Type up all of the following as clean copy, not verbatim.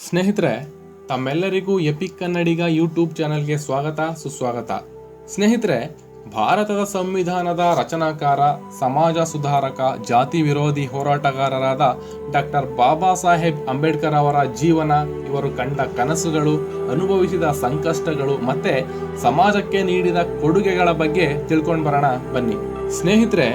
ಸ್ನೇಹಿತರೆ, ತಮ್ಮೆಲ್ಲರಿಗೂ ಎಪಿಕ್ ಕನ್ನಡಿಗ ಯೂಟ್ಯೂಬ್ ಚಾನೆಲ್ಗೆ ಸ್ವಾಗತ ಸುಸ್ವಾಗತ. ಸ್ನೇಹಿತರೆ, ಭಾರತದ ಸಂವಿಧಾನದ ರಚನಾಕಾರ, ಸಮಾಜ ಸುಧಾರಕ, ಜಾತಿ ವಿರೋಧಿ ಹೋರಾಟಗಾರರಾದ ಡಾಕ್ಟರ್ ಬಾಬಾ ಸಾಹೇಬ್ ಅಂಬೇಡ್ಕರ್ ಅವರ ಜೀವನ, ಇವರು ಕಂಡ ಕನಸುಗಳು, ಅನುಭವಿಸಿದ ಸಂಕಷ್ಟಗಳು ಮತ್ತೆ ಸಮಾಜಕ್ಕೆ ನೀಡಿದ ಕೊಡುಗೆಗಳ ಬಗ್ಗೆ ತಿಳ್ಕೊಂಡು ಬರೋಣ ಬನ್ನಿ. ಸ್ನೇಹಿತರೆ,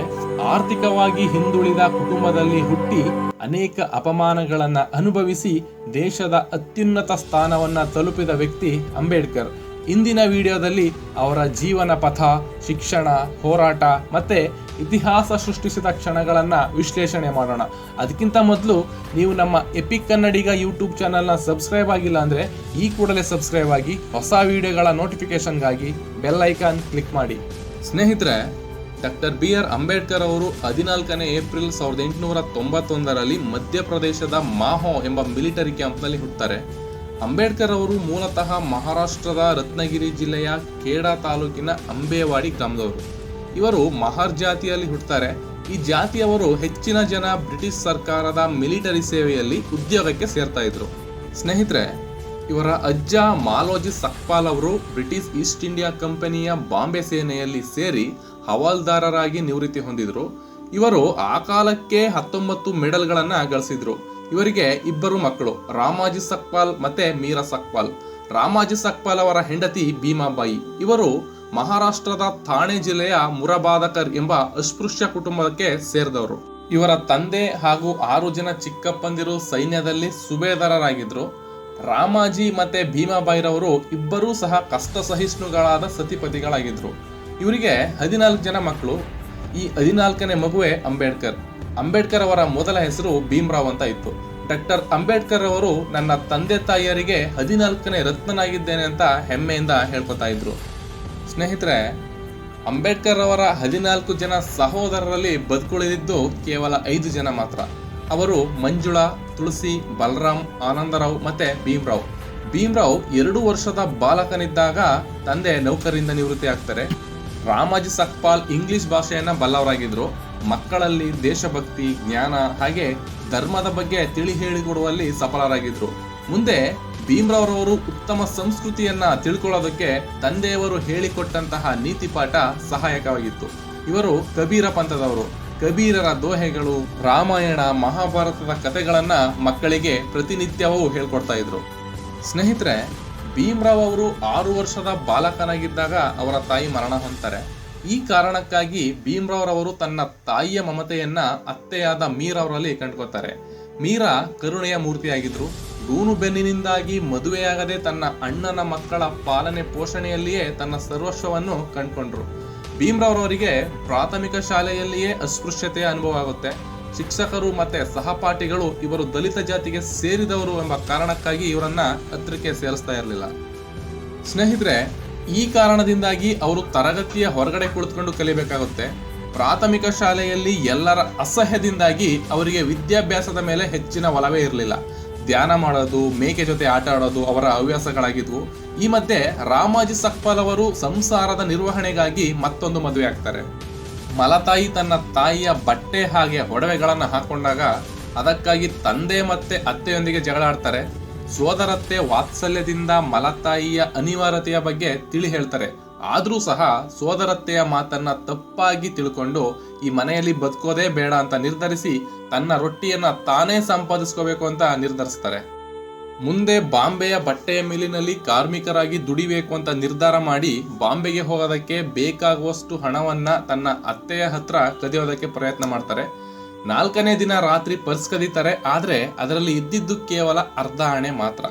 ಆರ್ಥಿಕವಾಗಿ ಹಿಂದುಳಿದ ಕುಟುಂಬದಲ್ಲಿ ಹುಟ್ಟಿ ಅನೇಕ ಅಪಮಾನಗಳನ್ನು ಅನುಭವಿಸಿ ದೇಶದ ಅತ್ಯುನ್ನತ ಸ್ಥಾನವನ್ನು ತಲುಪಿದ ವ್ಯಕ್ತಿ ಅಂಬೇಡ್ಕರ್. ಇಂದಿನ ವಿಡಿಯೋದಲ್ಲಿ ಅವರ ಜೀವನ ಪಥ, ಶಿಕ್ಷಣ, ಹೋರಾಟ ಮತ್ತೆ ಇತಿಹಾಸ ಸೃಷ್ಟಿಸಿದ ಕ್ಷಣಗಳನ್ನು ವಿಶ್ಲೇಷಣೆ ಮಾಡೋಣ. ಅದಕ್ಕಿಂತ ಮೊದಲು ನೀವು ನಮ್ಮ ಎಪಿಕ್ ಕನ್ನಡಿಗ ಯೂಟ್ಯೂಬ್ ಚಾನಲ್ನ ಸಬ್ಸ್ಕ್ರೈಬ್ ಆಗಿಲ್ಲ ಅಂದರೆ ಈ ಕೂಡಲೇ ಸಬ್ಸ್ಕ್ರೈಬ್ ಆಗಿ ಹೊಸ ವಿಡಿಯೋಗಳ ನೋಟಿಫಿಕೇಶನ್ಗಾಗಿ ಬೆಲ್ ಐಕಾನ್ ಕ್ಲಿಕ್ ಮಾಡಿ. ಸ್ನೇಹಿತರೆ, ಡಾಕ್ಟರ್ ಬಿ.ಆರ್. ಅಂಬೇಡ್ಕರ್ ಅವರು 14 ಏಪ್ರಿಲ್ 1891ರಲ್ಲಿ ಮಧ್ಯಪ್ರದೇಶದ ಮಾಹೋ ಎಂಬ ಮಿಲಿಟರಿ ಕ್ಯಾಂಪ್ನಲ್ಲಿ ಹುಟ್ಟುತ್ತಾರೆ. ಅಂಬೇಡ್ಕರ್ ಅವರು ಮೂಲತಃ ಮಹಾರಾಷ್ಟ್ರದ ರತ್ನಗಿರಿ ಜಿಲ್ಲೆಯ ಖೇಡಾ ತಾಲೂಕಿನ ಅಂಬೇವಾಡಿ ಗ್ರಾಮದವರು. ಇವರು ಮಹರ್ ಜಾತಿಯಲ್ಲಿ ಹುಟ್ಟುತ್ತಾರೆ. ಈ ಜಾತಿಯವರು ಹೆಚ್ಚಿನ ಜನ ಬ್ರಿಟಿಷ್ ಸರ್ಕಾರದ ಮಿಲಿಟರಿ ಸೇವೆಯಲ್ಲಿ ಉದ್ಯೋಗಕ್ಕೆ ಸೇರ್ತಾ ಇದ್ರು. ಸ್ನೇಹಿತರೆ, ಇವರ ಅಜ್ಜ ಮಾಲೋಜಿ ಸಕ್ಪಾಲ್ ಅವರು ಬ್ರಿಟಿಷ್ ಈಸ್ಟ್ ಇಂಡಿಯಾ ಕಂಪನಿಯ ಬಾಂಬೆ ಸೇನೆಯಲ್ಲಿ ಸೇರಿ ಹವಾಲ್ದಾರರಾಗಿ ನಿವೃತ್ತಿ ಹೊಂದಿದ್ರು. ಇವರು ಆ ಕಾಲಕ್ಕೆ 19 ಮೆಡಲ್ಗಳನ್ನು ಗಳಿಸಿದ್ರು. ಇವರಿಗೆ ಇಬ್ಬರು ಮಕ್ಕಳು, ರಾಮಾಜಿ ಸಕ್ಪಾಲ್ ಮತ್ತೆ ಮೀರಾ ಸಕ್ಪಾಲ್. ರಾಮಾಜಿ ಸಕ್ಪಾಲ್ ಅವರ ಹೆಂಡತಿ ಭೀಮಾಬಾಯಿ. ಇವರು ಮಹಾರಾಷ್ಟ್ರದ ಥಾಣೆ ಜಿಲ್ಲೆಯ ಮುರಬಾದಕರ್ ಎಂಬ ಅಸ್ಪೃಶ್ಯ ಕುಟುಂಬಕ್ಕೆ ಸೇರಿದವರು. ಇವರ ತಂದೆ ಹಾಗೂ 6 ಜನ ಚಿಕ್ಕಪ್ಪಂದಿರು ಸೈನ್ಯದಲ್ಲಿ ಸುಬೇದಾರರಾಗಿದ್ರು. ರಾಮಾಜಿ ಮತ್ತೆ ಭೀಮಾಬಾಯಿರವರು ಇಬ್ಬರೂ ಸಹ ಕಷ್ಟ ಸಹಿಷ್ಣುಗಳಾದ ಸತಿಪತಿಗಳಾಗಿದ್ರು. ಇವರಿಗೆ 14 ಜನ ಮಕ್ಕಳು. ಈ 14ನೇ ಮಗುವೆ ಅಂಬೇಡ್ಕರ್. ಅಂಬೇಡ್ಕರ್ ಅವರ ಮೊದಲ ಹೆಸರು ಭೀಮ್ರಾವ್ ಅಂತ ಇತ್ತು. ಡಾಕ್ಟರ್ ಅಂಬೇಡ್ಕರ್ ಅವರು ನನ್ನ ತಂದೆ ತಾಯಿಯರಿಗೆ 14ನೇ ರತ್ನನಾಗಿದ್ದೇನೆ ಅಂತ ಹೆಮ್ಮೆಯಿಂದ ಹೇಳ್ಕೊತಾ ಇದ್ರು. ಸ್ನೇಹಿತರೆ, ಅಂಬೇಡ್ಕರ್ ಅವರ 14 ಜನ ಸಹೋದರರಲ್ಲಿ ಬದುಕುಳಿದಿದ್ದು ಕೇವಲ 5 ಜನ ಮಾತ್ರ. ಅವರು ಮಂಜುಳಾ, ತುಳಸಿ, ಬಲರಾಮ್, ಆನಂದರಾವ್ ಮತ್ತೆ ಭೀಮ್ರಾವ್. ಭೀಮ್ರಾವ್ 2 ವರ್ಷದ ಬಾಲಕನಿದ್ದಾಗ ತಂದೆ ನೌಕರಿಯಿಂದ ನಿವೃತ್ತಿ ಆಗ್ತಾರೆ. ರಾಮಾಜಿ ಸಕ್ಪಾಲ್ ಇಂಗ್ಲಿಷ್ ಭಾಷೆಯನ್ನ ಬಲ್ಲವರಾಗಿದ್ರು. ಮಕ್ಕಳಲ್ಲಿ ದೇಶಭಕ್ತಿ, ಜ್ಞಾನ ಹಾಗೆ ಧರ್ಮದ ಬಗ್ಗೆ ತಿಳಿ ಹೇಳಿಕೊಡುವಲ್ಲಿ ಸಫಲರಾಗಿದ್ರು. ಮುಂದೆ ಭೀಮ್ರಾವ್ರವರು ಉತ್ತಮ ಸಂಸ್ಕೃತಿಯನ್ನ ತಿಳ್ಕೊಳ್ಳೋದಕ್ಕೆ ತಂದೆಯವರು ಹೇಳಿಕೊಟ್ಟಂತಹ ನೀತಿ ಪಾಠ ಸಹಾಯಕವಾಗಿತ್ತು. ಇವರು ಕಬೀರ ಪಂಥದವರು. ಕಬೀರರ ದೋಹೆಗಳು, ರಾಮಾಯಣ, ಮಹಾಭಾರತದ ಕಥೆಗಳನ್ನ ಮಕ್ಕಳಿಗೆ ಪ್ರತಿನಿತ್ಯವೂ ಹೇಳ್ಕೊಡ್ತಾ ಇದ್ರು. ಸ್ನೇಹಿತರೆ, ಭೀಮ್ರಾವ್ ಅವರು 6 ವರ್ಷದ ಬಾಲಕನಾಗಿದ್ದಾಗ ಅವರ ತಾಯಿ ಮರಣ ಹೊಂದ್ತಾರೆ. ಈ ಕಾರಣಕ್ಕಾಗಿ ಭೀಮ್ರಾವ್ರವರು ತನ್ನ ತಾಯಿಯ ಮಮತೆಯನ್ನ ಅತ್ತೆಯಾದ ಮೀರವರಲ್ಲಿ ಕಂಡ್ಕೋತಾರೆ. ಮೀರಾ ಕರುಣೆಯ ಮೂರ್ತಿಯಾಗಿದ್ರು. ಗೂನು ಬೆನ್ನಿನಿಂದಾಗಿ ಮದುವೆಯಾಗದೆ ತನ್ನ ಅಣ್ಣನ ಮಕ್ಕಳ ಪಾಲನೆ ಪೋಷಣೆಯಲ್ಲಿಯೇ ತನ್ನ ಸರ್ವಸ್ವವನ್ನು ಕಂಡುಕೊಂಡ್ರು. ಭೀಮ್ರಾವ್ರವರಿಗೆ ಪ್ರಾಥಮಿಕ ಶಾಲೆಯಲ್ಲಿಯೇ ಅಸ್ಪೃಶ್ಯತೆಯ ಅನುಭವ ಆಗುತ್ತೆ. ಶಿಕ್ಷಕರು ಮತ್ತೆ ಸಹಪಾಠಿಗಳು ಇವರು ದಲಿತ ಜಾತಿಗೆ ಸೇರಿದವರು ಎಂಬ ಕಾರಣಕ್ಕಾಗಿ ಇವರನ್ನ ಹತ್ತಿರಕ್ಕೆ ಸೇರಿಸ್ತಾ ಇರಲಿಲ್ಲ. ಸ್ನೇಹಿತರೆ, ಈ ಕಾರಣದಿಂದಾಗಿ ಅವರು ತರಗತಿಯ ಹೊರಗಡೆ ಕುಳಿತುಕೊಂಡು ಕಲಿಬೇಕಾಗುತ್ತೆ. ಪ್ರಾಥಮಿಕ ಶಾಲೆಯಲ್ಲಿ ಎಲ್ಲರ ಅಸಹ್ಯದಿಂದಾಗಿ ಅವರಿಗೆ ವಿದ್ಯಾಭ್ಯಾಸದ ಮೇಲೆ ಹೆಚ್ಚಿನ ಒಲವೇ ಇರಲಿಲ್ಲ. ಧ್ಯಾನ ಮಾಡೋದು, ಮೇಕೆ ಜೊತೆ ಆಟ ಆಡೋದು ಅವರ ಹವ್ಯಾಸಗಳಾಗಿದ್ವು. ಈ ಮಧ್ಯೆ ರಾಮಾಜಿ ಸಕ್ಪಾಲ್ ಅವರು ಸಂಸಾರದ ನಿರ್ವಹಣೆಗಾಗಿ ಮತ್ತೊಂದು ಮದುವೆ ಆಗ್ತಾರೆ. ಮಲತಾಯಿ ತನ್ನ ತಾಯಿಯ ಬಟ್ಟೆ ಹಾಗೆ ಒಡವೆಗಳನ್ನು ಹಾಕೊಂಡಾಗ ಅದಕ್ಕಾಗಿ ತಂದೆ ಮತ್ತೆ ಅತ್ತೆಯೊಂದಿಗೆ ಜಗಳ ಆಡ್ತಾರೆ. ಸೋದರತ್ತೆ ವಾತ್ಸಲ್ಯದಿಂದ ಮಲತಾಯಿಯ ಅನಿವಾರ್ಯತೆಯ ಬಗ್ಗೆ ತಿಳಿ ಹೇಳ್ತಾರೆ. ಆದ್ರೂ ಸಹ ಸೋದರತ್ತೆಯ ಮಾತನ್ನ ತಪ್ಪಾಗಿ ತಿಳ್ಕೊಂಡು ಈ ಮನೆಯಲ್ಲಿ ಬದುಕೋದೇ ಬೇಡ ಅಂತ ನಿರ್ಧರಿಸಿ ತನ್ನ ರೊಟ್ಟಿಯನ್ನ ತಾನೇ ಸಂಪಾದಿಸ್ಕೋಬೇಕು ಅಂತ ನಿರ್ಧರಿಸ್ತಾರೆ. ಮುಂದೆ ಬಾಂಬೆಯ ಬಟ್ಟೆಯ ಮಿಲ್ಲಿನಲ್ಲಿ ಕಾರ್ಮಿಕರಾಗಿ ದುಡಿಬೇಕು ಅಂತ ನಿರ್ಧಾರ ಮಾಡಿ ಬಾಂಬೆಗೆ ಹೋಗೋದಕ್ಕೆ ಬೇಕಾಗುವಷ್ಟು ಹಣವನ್ನ ತನ್ನ ಅತ್ತೆಯ ಹತ್ರ ಕದಿಯೋದಕ್ಕೆ ಪ್ರಯತ್ನ ಮಾಡ್ತಾರೆ. 4ನೇ ದಿನ ರಾತ್ರಿ ಪರ್ಸ್ ಕದೀತಾರೆ. ಆದ್ರೆ ಅದರಲ್ಲಿ ಇದ್ದಿದ್ದು ಕೇವಲ ಅರ್ಧ ಆಣೆ ಮಾತ್ರ.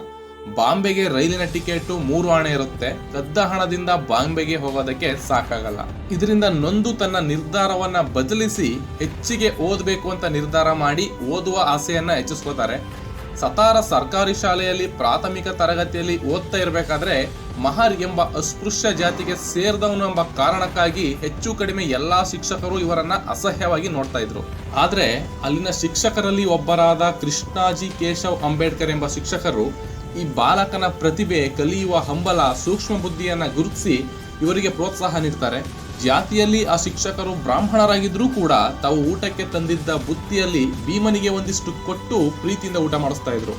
ಬಾಂಬೆಗೆ ರೈಲಿನ ಟಿಕೆಟ್ 3 ಆಣೆ ಇರುತ್ತೆ. ಕದ್ದ ಹಣದಿಂದ ಬಾಂಬೆಗೆ ಹೋಗೋದಕ್ಕೆ ಸಾಕಾಗಲ್ಲ. ಇದರಿಂದ ನೊಂದು ತನ್ನ ನಿರ್ಧಾರವನ್ನ ಬದಲಿಸಿ ಹೆಚ್ಚಿಗೆ ಓದಬೇಕು ಅಂತ ನಿರ್ಧಾರ ಮಾಡಿ ಓದುವ ಆಸೆಯನ್ನ ಹೆಚ್ಚಿಸ್ಕೋತಾರೆ. ಸತಾರ ಸರ್ಕಾರಿ ಶಾಲೆಯಲ್ಲಿ ಪ್ರಾಥಮಿಕ ತರಗತಿಯಲ್ಲಿ ಓದ್ತಾ ಇರಬೇಕಾದ್ರೆ ಮಹರ್ ಎಂಬ ಅಸ್ಪೃಶ್ಯ ಜಾತಿಗೆ ಸೇರಿದವನು ಎಂಬ ಕಾರಣಕ್ಕಾಗಿ ಹೆಚ್ಚು ಕಡಿಮೆ ಎಲ್ಲಾ ಶಿಕ್ಷಕರು ಇವರನ್ನ ಅಸಹ್ಯವಾಗಿ ನೋಡ್ತಾ ಇದ್ರು. ಆದ್ರೆ ಅಲ್ಲಿನ ಶಿಕ್ಷಕರಲ್ಲಿ ಒಬ್ಬರಾದ ಕೃಷ್ಣಾಜಿ ಕೇಶವ್ ಅಂಬೇಡ್ಕರ್ ಎಂಬ ಶಿಕ್ಷಕರು ಈ ಬಾಲಕನ ಪ್ರತಿಭೆ, ಕಲಿಯುವ ಹಂಬಲ, ಸೂಕ್ಷ್ಮ ಬುದ್ಧಿಯನ್ನ ಗುರುತಿಸಿ ಇವರಿಗೆ ಪ್ರೋತ್ಸಾಹ ನೀಡ್ತಾರೆ. ಜಾತಿಯಲ್ಲಿ ಆ ಶಿಕ್ಷಕರು ಬ್ರಾಹ್ಮಣರಾಗಿದ್ರೂ ಕೂಡ ತಾವು ಊಟಕ್ಕೆ ತಂದಿದ್ದ ಬುತ್ತಿಯಲ್ಲಿ ಭೀಮನಿಗೆ ಒಂದಿಷ್ಟು ಕೊಟ್ಟು ಪ್ರೀತಿಯಿಂದ ಊಟ ಮಾಡಿಸ್ತಾ ಇದ್ರು.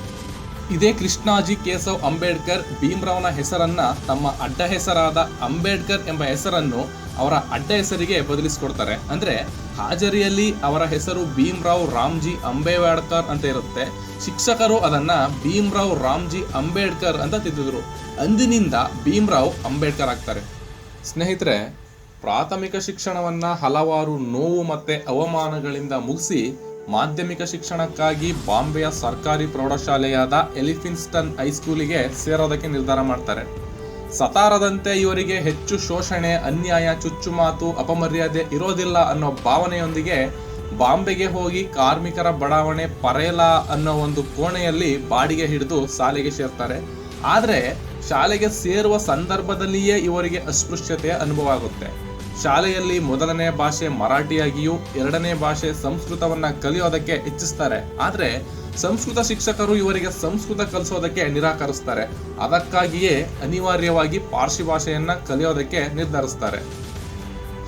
ಇದೇ ಕೃಷ್ಣಾಜಿ ಕೇಶವ್ ಅಂಬೇಡ್ಕರ್ ಭೀಮ್ರಾವ್ನ ಹೆಸರನ್ನ ತಮ್ಮ ಅಡ್ಡ ಹೆಸರಾದ ಅಂಬೇಡ್ಕರ್ ಎಂಬ ಹೆಸರನ್ನು ಅವರ ಅಡ್ಡ ಹೆಸರಿಗೆ ಬದಲಿಸಿಕೊಡ್ತಾರೆ. ಅಂದ್ರೆ ಹಾಜರಿಯಲ್ಲಿ ಅವರ ಹೆಸರು ಭೀಮ್ರಾವ್ ರಾಮ್ಜಿ ಅಂಬೇಡ್ಕರ್ ಅಂತ ಇರುತ್ತೆ. ಶಿಕ್ಷಕರು ಅದನ್ನ ಭೀಮ್ರಾವ್ ರಾಮ್ಜಿ ಅಂಬೇಡ್ಕರ್ ಅಂತ ತಿದ್ದಿದ್ರು. ಅಂದಿನಿಂದ ಭೀಮ್ರಾವ್ ಅಂಬೇಡ್ಕರ್ ಆಗ್ತಾರೆ. ಸ್ನೇಹಿತರೆ, ಪ್ರಾಥಮಿಕ ಶಿಕ್ಷಣವನ್ನ ಹಲವಾರು ನೋವು ಮತ್ತೆ ಅವಮಾನಗಳಿಂದ ಮುಗಿಸಿ ಮಾಧ್ಯಮಿಕ ಶಿಕ್ಷಣಕ್ಕಾಗಿ ಬಾಂಬೆಯ ಸರ್ಕಾರಿ ಪ್ರೌಢಶಾಲೆಯಾದ ಎಲಿಫಿನ್ಸ್ಟನ್ ಹೈಸ್ಕೂಲಿಗೆ ಸೇರೋದಕ್ಕೆ ನಿರ್ಧಾರ ಮಾಡ್ತಾರೆ. ಸತಾರದಂತೆ ಇವರಿಗೆ ಹೆಚ್ಚು ಶೋಷಣೆ, ಅನ್ಯಾಯ, ಚುಚ್ಚುಮಾತು, ಅಪಮರ್ಯಾದೆ ಇರೋದಿಲ್ಲ ಅನ್ನೋ ಭಾವನೆಯೊಂದಿಗೆ ಬಾಂಬೆಗೆ ಹೋಗಿ ಕಾರ್ಮಿಕರ ಬಡಾವಣೆ ಪರೇಲಾ ಅನ್ನೋ ಒಂದು ಕೋಣೆಯಲ್ಲಿ ಬಾಡಿಗೆ ಹಿಡಿದು ಶಾಲೆಗೆ ಸೇರ್ತಾರೆ. ಆದರೆ ಶಾಲೆಗೆ ಸೇರುವ ಸಂದರ್ಭದಲ್ಲಿಯೇ ಇವರಿಗೆ ಅಸ್ಪೃಶ್ಯತೆಯ ಅನುಭವ ಆಗುತ್ತೆ. ಶಾಲೆಯಲ್ಲಿ ಮೊದಲನೇ ಭಾಷೆ ಮರಾಠಿಯಾಗಿಯೂ ಎರಡನೇ ಭಾಷೆ ಸಂಸ್ಕೃತವನ್ನ ಕಲಿಯೋದಕ್ಕೆ ಇಚ್ಛಿಸ್ತಾರೆ. ಆದ್ರೆ ಸಂಸ್ಕೃತ ಶಿಕ್ಷಕರು ಇವರಿಗೆ ಸಂಸ್ಕೃತ ಕಲಿಸೋದಕ್ಕೆ ನಿರಾಕರಿಸ್ತಾರೆ. ಅದಕ್ಕಾಗಿಯೇ ಅನಿವಾರ್ಯವಾಗಿ ಪಾರ್ಸಿ ಭಾಷೆಯನ್ನ ಕಲಿಯೋದಕ್ಕೆ ನಿರ್ಧರಿಸ್ತಾರೆ.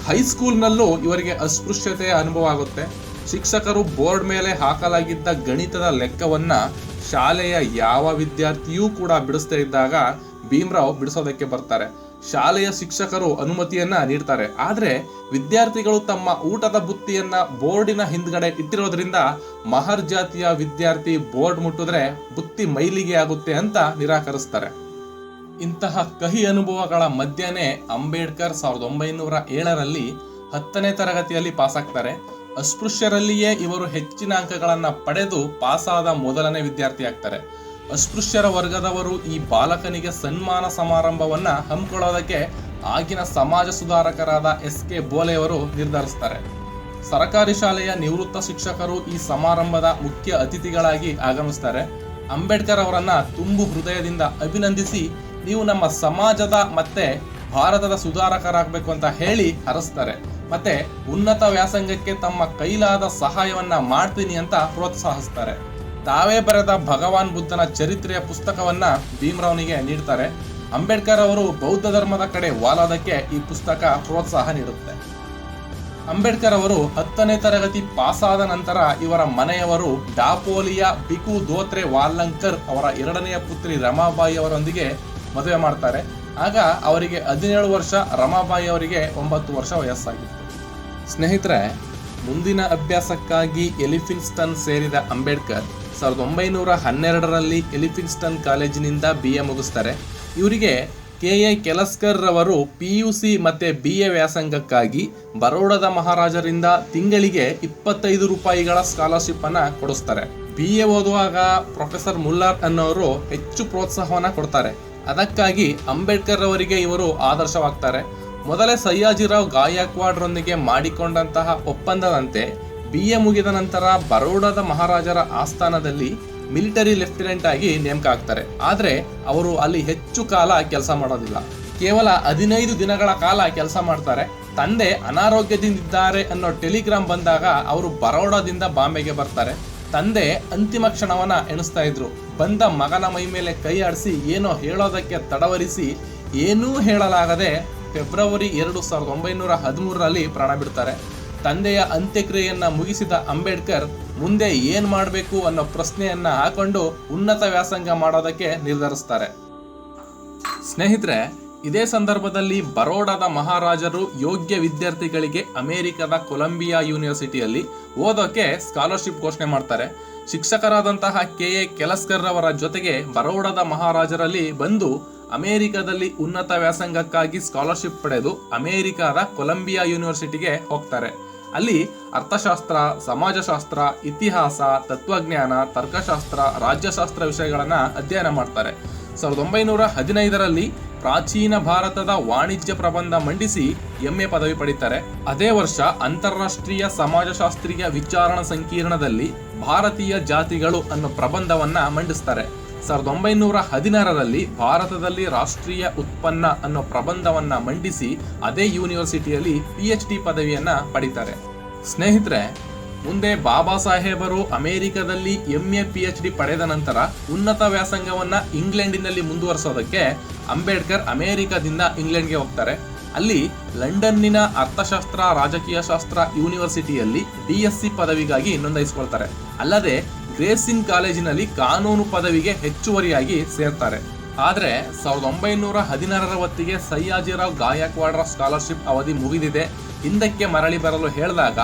ಹೈಸ್ಕೂಲ್ನಲ್ಲೂ ಇವರಿಗೆ ಅಸ್ಪೃಶ್ಯತೆಯ ಅನುಭವ ಆಗುತ್ತೆ. ಶಿಕ್ಷಕರು ಬೋರ್ಡ್ ಮೇಲೆ ಹಾಕಲಾಗಿದ್ದ ಗಣಿತದ ಲೆಕ್ಕವನ್ನ ಶಾಲೆಯ ಯಾವ ವಿದ್ಯಾರ್ಥಿಯೂ ಕೂಡ ಬಿಡಿಸದೇ ಇದ್ದಾಗ ಭೀಮ್ರಾವ್ ಬಿಡಿಸೋದಕ್ಕೆ ಬರ್ತಾರೆ. ಶಾಲೆಯ ಶಿಕ್ಷಕರು ಅನುಮತಿಯನ್ನ ನೀಡ್ತಾರೆ. ಆದ್ರೆ ವಿದ್ಯಾರ್ಥಿಗಳು ತಮ್ಮ ಊಟದ ಬುತ್ತಿಯನ್ನ ಬೋರ್ಡಿನ ಹಿಂದ್ಗಡೆ ಇಟ್ಟಿರೋದ್ರಿಂದ ಮಹರ್ ಜಾತಿಯ ವಿದ್ಯಾರ್ಥಿ ಬೋರ್ಡ್ ಮುಟ್ಟಿದ್ರೆ ಬುತ್ತಿ ಮೈಲಿಗೆ ಆಗುತ್ತೆ ಅಂತ ನಿರಾಕರಿಸ್ತಾರೆ. ಇಂತಹ ಕಹಿ ಅನುಭವಗಳ ಮಧ್ಯೆನೇ ಅಂಬೇಡ್ಕರ್ 1907ರಲ್ಲಿ 10ನೇ ತರಗತಿಯಲ್ಲಿ ಪಾಸಾಗ್ತಾರೆ. ಅಸ್ಪೃಶ್ಯರಲ್ಲಿಯೇ ಇವರು ಹೆಚ್ಚಿನ ಅಂಕಗಳನ್ನ ಪಡೆದು ಪಾಸಾದ ಮೊದಲನೇ ವಿದ್ಯಾರ್ಥಿ ಆಗ್ತಾರೆ. ಅಸ್ಪೃಶ್ಯರ ವರ್ಗದವರು ಈ ಬಾಲಕನಿಗೆ ಸನ್ಮಾನ ಸಮಾರಂಭವನ್ನ ಹಮ್ಮಿಕೊಳ್ಳೋದಕ್ಕೆ ಆಗಿನ ಸಮಾಜ ಸುಧಾರಕರಾದ SK ಬೋಲೆಯವರು ನಿರ್ಧರಿಸ್ತಾರೆ. ಸರಕಾರಿ ಶಾಲೆಯ ನಿವೃತ್ತ ಶಿಕ್ಷಕರು ಈ ಸಮಾರಂಭದ ಮುಖ್ಯ ಅತಿಥಿಗಳಾಗಿ ಆಗಮಿಸ್ತಾರೆ. ಅಂಬೇಡ್ಕರ್ ಅವರನ್ನ ತುಂಬು ಹೃದಯದಿಂದ ಅಭಿನಂದಿಸಿ, ನೀವು ನಮ್ಮ ಸಮಾಜದ ಮತ್ತೆ ಭಾರತದ ಸುಧಾರಕರಾಗಬೇಕು ಅಂತ ಹೇಳಿ ಹರಸ್ತಾರೆ. ಮತ್ತೆ ಉನ್ನತ ವ್ಯಾಸಂಗಕ್ಕೆ ತಮ್ಮ ಕೈಲಾದ ಸಹಾಯವನ್ನ ಮಾಡ್ತೀನಿ ಅಂತ ಪ್ರೋತ್ಸಾಹಿಸ್ತಾರೆ. ತಾವೇ ಬರೆದ ಭಗವಾನ್ ಬುದ್ಧನ ಚರಿತ್ರೆಯ ಪುಸ್ತಕವನ್ನ ಭೀಮ್ರಾವ್ನಿಗೆ ನೀಡ್ತಾರೆ. ಅಂಬೇಡ್ಕರ್ ಅವರು ಬೌದ್ಧ ಧರ್ಮದ ಕಡೆ ವಾಲೋದಕ್ಕೆ ಈ ಪುಸ್ತಕ ಪ್ರೋತ್ಸಾಹ ನೀಡುತ್ತೆ. ಅಂಬೇಡ್ಕರ್ ಅವರು 10ನೇ ತರಗತಿ ಪಾಸಾದ ನಂತರ ಇವರ ಮನೆಯವರು ಡಾಪೋಲಿಯ ಬಿಕು ದೋತ್ರೆ ವಾಲಂಕರ್ ಅವರ ಎರಡನೆಯ ಪುತ್ರಿ ರಮಾಬಾಯಿ ಅವರೊಂದಿಗೆ ಮದುವೆ ಮಾಡ್ತಾರೆ. ಆಗ ಅವರಿಗೆ 17 ವರ್ಷ, ರಮಾಬಾಯಿ ಅವರಿಗೆ 9 ವರ್ಷ ವಯಸ್ಸಾಗಿತ್ತು. ಸ್ನೇಹಿತರೆ, ಮುಂದಿನ ಅಭ್ಯಾಸಕ್ಕಾಗಿ ಎಲಿಫಿನ್ಸ್ಟನ್ ಸೇರಿದ ಅಂಬೇಡ್ಕರ್ 1912ರಲ್ಲಿ ಎಲಿಫಿನ್ಸ್ಟನ್ ಕಾಲೇಜಿನಿಂದ BA ಮುಗಿಸ್ತಾರೆ. ಇವರಿಗೆ KA ಕೆಲಸ್ಕರ್ ರವರು PUC ಮತ್ತೆ BA ವ್ಯಾಸಂಗಕ್ಕಾಗಿ ಬರೋಡದ ಮಹಾರಾಜರಿಂದ ತಿಂಗಳಿಗೆ 25 ರೂಪಾಯಿಗಳ ಸ್ಕಾಲರ್ಶಿಪ್ ಅನ್ನ ಕೊಡಿಸ್ತಾರೆ. BA ಓದುವಾಗ ಪ್ರೊಫೆಸರ್ ಮುಲ್ಲರ್ ಅನ್ನೋರು ಹೆಚ್ಚು ಪ್ರೋತ್ಸಾಹವನ್ನ ಕೊಡ್ತಾರೆ. ಅದಕ್ಕಾಗಿ ಅಂಬೇಡ್ಕರ್ ಅವರಿಗೆ ಇವರು ಆದರ್ಶವಾಗ್ತಾರೆ. ಮೊದಲೇ ಸಯ್ಯಾಜಿರಾವ್ ಗಾಯಕ್ವಾಡ್ ರೊಂದಿಗೆ ಮಾಡಿಕೊಂಡಂತಹ ಒಪ್ಪಂದದಂತೆ BA ಮುಗಿದ ನಂತರ ಬರೋಡದ ಮಹಾರಾಜರ ಆಸ್ಥಾನದಲ್ಲಿ ಮಿಲಿಟರಿ ಲೆಫ್ಟಿನೆಂಟ್ ಆಗಿ ನೇಮಕ ಆಗ್ತಾರೆ. ಆದ್ರೆ ಅವರು ಅಲ್ಲಿ ಹೆಚ್ಚು ಕಾಲ ಕೆಲಸ ಮಾಡೋದಿಲ್ಲ. ಕೇವಲ 15 ದಿನಗಳ ಕಾಲ ಕೆಲಸ ಮಾಡ್ತಾರೆ. ತಂದೆ ಅನಾರೋಗ್ಯದಿಂದಿದ್ದಾರೆ ಅನ್ನೋ ಟೆಲಿಗ್ರಾಮ್ ಬಂದಾಗ ಅವರು ಬರೋಡದಿಂದ ಬಾಂಬೆಗೆ ಬರ್ತಾರೆ. ತಂದೆ ಅಂತಿಮ ಕ್ಷಣವನ್ನ ಎಣಿಸ್ತಾ ಇದ್ರು. ಬಂದ ಮಗನ ಮೈ ಮೇಲೆ ಕೈ ಆಡಿಸಿ ಏನೋ ಹೇಳೋದಕ್ಕೆ ತಡವರಿಸಿ ಏನೂ ಹೇಳಲಾಗದೆ ಫೆಬ್ರವರಿ 2, 1913ರಲ್ಲಿ ಪ್ರಾಣ ಬಿಡ್ತಾರೆ. ತಂದೆಯ ಅಂತ್ಯಕ್ರಿಯೆಯನ್ನ ಮುಗಿಸಿದ ಅಂಬೇಡ್ಕರ್ ಮುಂದೆ ಏನ್ ಮಾಡಬೇಕು ಅನ್ನೋ ಪ್ರಶ್ನೆಯನ್ನ ಹಾಕೊಂಡು ಉನ್ನತ ವ್ಯಾಸಂಗ ಮಾಡೋದಕ್ಕೆ ನಿರ್ಧರಿಸ್ತಾರೆ. ಸ್ನೇಹಿತರೆ, ಇದೇ ಸಂದರ್ಭದಲ್ಲಿ ಬರೋಡದ ಮಹಾರಾಜರು ಯೋಗ್ಯ ವಿದ್ಯಾರ್ಥಿಗಳಿಗೆ ಅಮೆರಿಕದ ಕೊಲಂಬಿಯಾ ಯೂನಿವರ್ಸಿಟಿಯಲ್ಲಿ ಓದೋಕೆ ಸ್ಕಾಲರ್ಶಿಪ್ ಘೋಷಣೆ ಮಾಡ್ತಾರೆ. ಶಿಕ್ಷಕರಾದಂತಹ KA ಕೆಲಸ್ಕರ್ ಅವರ ಜೊತೆಗೆ ಬರೋಡದ ಮಹಾರಾಜರಲ್ಲಿ ಬಂದು ಅಮೆರಿಕದಲ್ಲಿ ಉನ್ನತ ವ್ಯಾಸಂಗಕ್ಕಾಗಿ ಸ್ಕಾಲರ್ಶಿಪ್ ಪಡೆದು ಅಮೆರಿಕದ ಕೊಲಂಬಿಯಾ ಯೂನಿವರ್ಸಿಟಿಗೆ ಹೋಗ್ತಾರೆ. ಅಲ್ಲಿ ಅರ್ಥಶಾಸ್ತ್ರ, ಸಮಾಜಶಾಸ್ತ್ರ, ಇತಿಹಾಸ, ತತ್ವಜ್ಞಾನ, ತರ್ಕಶಾಸ್ತ್ರ, ರಾಜ್ಯಶಾಸ್ತ್ರ ವಿಷಯಗಳನ್ನ ಅಧ್ಯಯನ ಮಾಡ್ತಾರೆ. 1915ರಲ್ಲಿ ಪ್ರಾಚೀನ ಭಾರತದ ವಾಣಿಜ್ಯ ಪ್ರಬಂಧ ಮಂಡಿಸಿ MA ಪದವಿ ಪಡೀತಾರೆ. ಅದೇ ವರ್ಷ ಅಂತಾರಾಷ್ಟ್ರೀಯ ಸಮಾಜಶಾಸ್ತ್ರೀಯ ವಿಚಾರಣಾ ಸಂಕೀರ್ಣದಲ್ಲಿ ಭಾರತೀಯ ಜಾತಿಗಳು ಅನ್ನೋ ಪ್ರಬಂಧವನ್ನ ಮಂಡಿಸ್ತಾರೆ. 1916ರಲ್ಲಿ ಭಾರತದಲ್ಲಿ ರಾಷ್ಟ್ರೀಯ ಉತ್ಪನ್ನ ಅನ್ನೋ ಪ್ರಬಂಧವನ್ನ ಮಂಡಿಸಿ ಅದೇ ಯೂನಿವರ್ಸಿಟಿಯಲ್ಲಿ PhD ಪದವಿಯನ್ನ ಪಡಿತಾರೆ. ಸ್ನೇಹಿತರೆ, ಮುಂದೆ ಬಾಬಾ ಸಾಹೇಬರು ಅಮೆರಿಕದಲ್ಲಿ MA PhD ಪಡೆದ ನಂತರ ಉನ್ನತ ವ್ಯಾಸಂಗವನ್ನ ಇಂಗ್ಲೆಂಡಿನಲ್ಲಿ ಮುಂದುವರಿಸೋದಕ್ಕೆ ಅಂಬೇಡ್ಕರ್ ಅಮೆರಿಕದಿಂದ ಇಂಗ್ಲೆಂಡ್ಗೆ ಹೋಗ್ತಾರೆ. ಅಲ್ಲಿ ಲಂಡನ್ನಿನ ಅರ್ಥಶಾಸ್ತ್ರ ರಾಜಕೀಯ ಶಾಸ್ತ್ರ ಯೂನಿವರ್ಸಿಟಿಯಲ್ಲಿ DSc ಪದವಿಗಾಗಿ ನೋಂದಾಯಿಸಿಕೊಳ್ತಾರೆ. ಅಲ್ಲದೆ ಗ್ರೇಸಿನ್ ಕಾಲೇಜಿನಲ್ಲಿ ಕಾನೂನು ಪದವಿಗೆ ಹೆಚ್ಚುವರಿಯಾಗಿ ಸೇರ್ತಾರೆ. ಆದರೆ 1916ರ ಹೊತ್ತಿಗೆ ಸಯ್ಯಾಜಿರಾವ್ ಗಾಯಕ್ವಾಡ್ರ ಸ್ಕಾಲರ್ಶಿಪ್ ಅವಧಿ ಮುಗಿದಿದೆ, ಹಿಂದಕ್ಕೆ ಮರಳಿ ಬರಲು ಹೇಳಿದಾಗ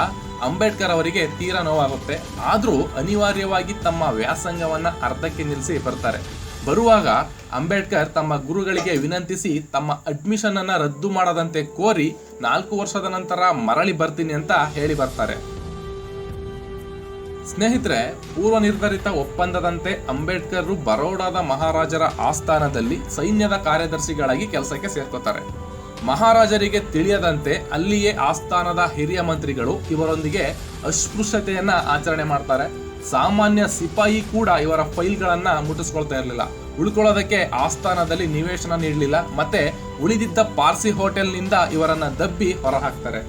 ಅಂಬೇಡ್ಕರ್ ಅವರಿಗೆ ತೀರಾ ನೋವಾಗುತ್ತೆ. ಆದರೂ ಅನಿವಾರ್ಯವಾಗಿ ತಮ್ಮ ವ್ಯಾಸಂಗವನ್ನ ಅರ್ಧಕ್ಕೆ ನಿಲ್ಲಿಸಿ ಬರ್ತಾರೆ. ಬರುವಾಗ ಅಂಬೇಡ್ಕರ್ ತಮ್ಮ ಗುರುಗಳಿಗೆ ವಿನಂತಿಸಿ ತಮ್ಮ ಅಡ್ಮಿಷನ್ ಅನ್ನ ರದ್ದು ಮಾಡದಂತೆ ಕೋರಿ 4 ವರ್ಷದ ನಂತರ ಮರಳಿ ಬರ್ತೀನಿ ಅಂತ ಹೇಳಿ ಬರ್ತಾರೆ. ಸ್ನೇಹಿತರೆ, ಪೂರ್ವ ನಿರ್ಧರಿತ ಒಪ್ಪಂದದಂತೆ ಅಂಬೇಡ್ಕರ್ ಬರೋಡಾದ ಮಹಾರಾಜರ ಆಸ್ಥಾನದಲ್ಲಿ ಸೈನ್ಯದ ಕಾರ್ಯದರ್ಶಿಗಳಾಗಿ ಕೆಲಸಕ್ಕೆ ಸೇರ್ಕೋತಾರೆ. ಮಹಾರಾಜರಿಗೆ ತಿಳಿಯದಂತೆ ಅಲ್ಲಿಯೇ ಆಸ್ಥಾನದ ಹಿರಿಯ ಮಂತ್ರಿಗಳು ಇವರೊಂದಿಗೆ ಅಸ್ಪೃಶ್ಯತೆಯನ್ನ ಆಚರಣೆ ಮಾಡ್ತಾರೆ. ಸಾಮಾನ್ಯ ಸಿಪಾಯಿ ಕೂಡ ಇವರ ಫೈಲ್ಗಳನ್ನ ಮುಟ್ಟಿಸ್ಕೊಳ್ತಾ ಇರಲಿಲ್ಲ. ಉಳ್ಕೊಳ್ಳೋದಕ್ಕೆ ಆಸ್ಥಾನದಲ್ಲಿ ನಿವೇಶನ ನೀಡಲಿಲ್ಲ. ಮತ್ತೆ ಉಳಿದಿದ್ದ ಪಾರ್ಸಿ ಹೋಟೆಲ್ನಿಂದ ಇವರನ್ನ ದಬ್ಬಿ ಹೊರಹಾಕ್ತಾರೆ.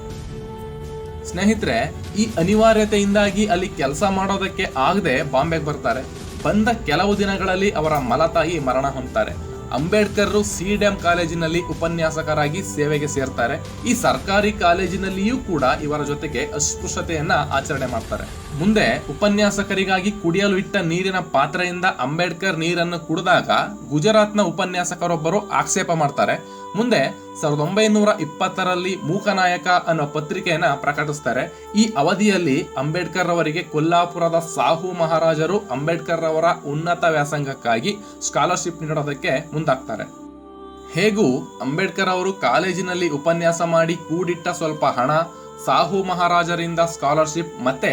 ಸ್ನೇಹಿತರೆ, ಈ ಅನಿವಾರ್ಯತೆಯಿಂದಾಗಿ ಅಲ್ಲಿ ಕೆಲಸ ಮಾಡೋದಕ್ಕೆ ಆಗದೆ ಬಾಂಬೆಗೆ ಬರ್ತಾರೆ. ಬಂದ ಕೆಲವು ದಿನಗಳಲ್ಲಿ ಅವರ ಮಲತಾಯಿ ಮರಣ ಹೊಂದ್ತಾರೆ. ಅಂಬೇಡ್ಕರ್ ಸಿಡ್ಯಾಮ್ ಕಾಲೇಜಿನಲ್ಲಿ ಉಪನ್ಯಾಸಕರಾಗಿ ಸೇವೆಗೆ ಸೇರ್ತಾರೆ. ಈ ಸರ್ಕಾರಿ ಕಾಲೇಜಿನಲ್ಲಿಯೂ ಕೂಡ ಇವರ ಜೊತೆಗೆ ಅಸ್ಪೃಶ್ಯತೆಯನ್ನ ಆಚರಣೆ ಮಾಡ್ತಾರೆ. ಮುಂದೆ ಉಪನ್ಯಾಸಕರಿಗಾಗಿ ಕುಡಿಯಲು ಇಟ್ಟ ನೀರಿನ ಪಾತ್ರೆಯಿಂದ ಅಂಬೇಡ್ಕರ್ ನೀರನ್ನು ಕುಡಿದಾಗ ಗುಜರಾತ್ನ ಉಪನ್ಯಾಸಕರೊಬ್ಬರು ಆಕ್ಷೇಪ ಮಾಡ್ತಾರೆ. ಮುಂದೆ 1920ರಲ್ಲಿ ಮೂಕನಾಯಕ ಅನ್ನೋ ಪತ್ರಿಕೆಯನ್ನ ಪ್ರಕಟಿಸ್ತಾರೆ. ಈ ಅವಧಿಯಲ್ಲಿ ಅಂಬೇಡ್ಕರ್ ಅವರಿಗೆ ಕೊಲ್ಲಾಪುರದ ಸಾಹು ಮಹಾರಾಜರು ಅಂಬೇಡ್ಕರ್ ಅವರ ಉನ್ನತ ವ್ಯಾಸಂಗಕ್ಕಾಗಿ ಸ್ಕಾಲರ್ಶಿಪ್ ನೀಡೋದಕ್ಕೆ ಮುಂದಾಗ್ತಾರೆ. ಹೇಗೂ ಅಂಬೇಡ್ಕರ್ ಅವರು ಕಾಲೇಜಿನಲ್ಲಿ ಉಪನ್ಯಾಸ ಮಾಡಿ ಕೂಡಿಟ್ಟ ಸ್ವಲ್ಪ ಹಣ, ಸಾಹು ಮಹಾರಾಜರಿಂದ ಸ್ಕಾಲರ್ಶಿಪ್ ಮತ್ತೆ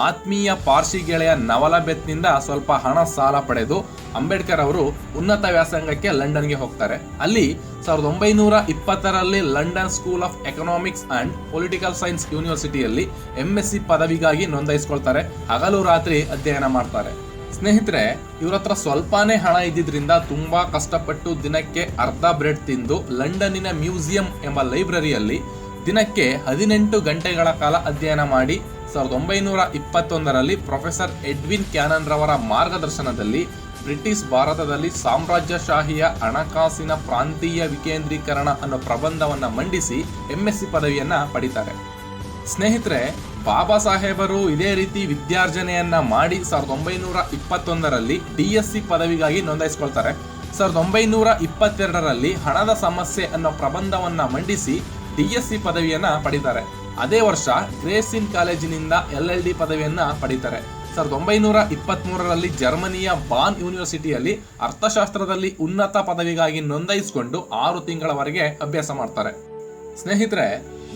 ಆತ್ಮೀಯ ಪಾರ್ಸಿ ಗೆಳೆಯ ನವಲಬೆತ್ನಿಂದ ಸ್ವಲ್ಪ ಹಣ ಸಾಲ ಪಡೆದು ಅಂಬೇಡ್ಕರ್ ಅವರು ಉನ್ನತ ವ್ಯಾಸಂಗಕ್ಕೆ ಲಂಡನ್ಗೆ ಹೋಗ್ತಾರೆ. ಅಲ್ಲಿ 1920ರಲ್ಲಿ London School of Economics and Political Science ಯೂನಿವರ್ಸಿಟಿಯಲ್ಲಿ MSc ಪದವಿಗಾಗಿ ನೋಂದಾಯಿಸ್ಕೊಳ್ತಾರೆ. ಹಗಲು ರಾತ್ರಿ ಅಧ್ಯಯನ ಮಾಡ್ತಾರೆ. ಸ್ನೇಹಿತರೆ, ಇವ್ರ ಹತ್ರ ಸ್ವಲ್ಪನೇ ಹಣ ಇದ್ದಿದ್ರಿಂದ ತುಂಬಾ ಕಷ್ಟಪಟ್ಟು ದಿನಕ್ಕೆ ಅರ್ಧ ಬ್ರೆಡ್ ತಿಂದು ಲಂಡನ್ನಿನ ಮ್ಯೂಸಿಯಂ ಎಂಬ ಲೈಬ್ರರಿಯಲ್ಲಿ ದಿನಕ್ಕೆ 18 ಗಂಟೆಗಳ ಕಾಲ ಅಧ್ಯಯನ ಮಾಡಿ 1921ರಲ್ಲಿ ಪ್ರೊಫೆಸರ್ ಎಡ್ವಿನ್ ಕ್ಯಾನನ್ ರವರ ಮಾರ್ಗದರ್ಶನದಲ್ಲಿ ಬ್ರಿಟಿಷ್ ಭಾರತದಲ್ಲಿ ಸಾಮ್ರಾಜ್ಯಶಾಹಿಯ ಹಣಕಾಸಿನ ಪ್ರಾಂತೀಯ ವಿಕೇಂದ್ರೀಕರಣ ಅನ್ನೋ ಪ್ರಬಂಧವನ್ನ ಮಂಡಿಸಿ MSc ಪದವಿಯನ್ನ ಪಡಿತಾರೆ. ಸ್ನೇಹಿತರೆ, ಬಾಬಾ ಸಾಹೇಬರು ಇದೇ ರೀತಿ ವಿದ್ಯಾರ್ಜನೆಯನ್ನ ಮಾಡಿ 1921ರಲ್ಲಿ DSc ಪದವಿಗಾಗಿ ನೋಂದಾಯಿಸಿಕೊಳ್ತಾರೆ. 1922ರಲ್ಲಿ ಹಣದ ಸಮಸ್ಯೆ ಅನ್ನೋ ಪ್ರಬಂಧವನ್ನ ಮಂಡಿಸಿ DSc ಪದವಿಯನ್ನ ಪಡಿತಾರೆ. ಅದೇ ವರ್ಷ ಗ್ರೇಸಿನ್ ಕಾಲೇಜಿನಿಂದ LLD ಪದವಿಯನ್ನ ಪಡಿತಾರೆ. 1923ರಲ್ಲಿ ಜರ್ಮನಿಯ ಬಾನ್ ಯೂನಿವರ್ಸಿಟಿಯಲ್ಲಿ ಅರ್ಥಶಾಸ್ತ್ರದಲ್ಲಿ ಉನ್ನತ ಪದವಿಗಾಗಿ ನೋಂದಾಯಿಸಿಕೊಂಡು 6 ತಿಂಗಳವರೆಗೆ ಅಭ್ಯಾಸ ಮಾಡ್ತಾರೆ. ಸ್ನೇಹಿತರೆ,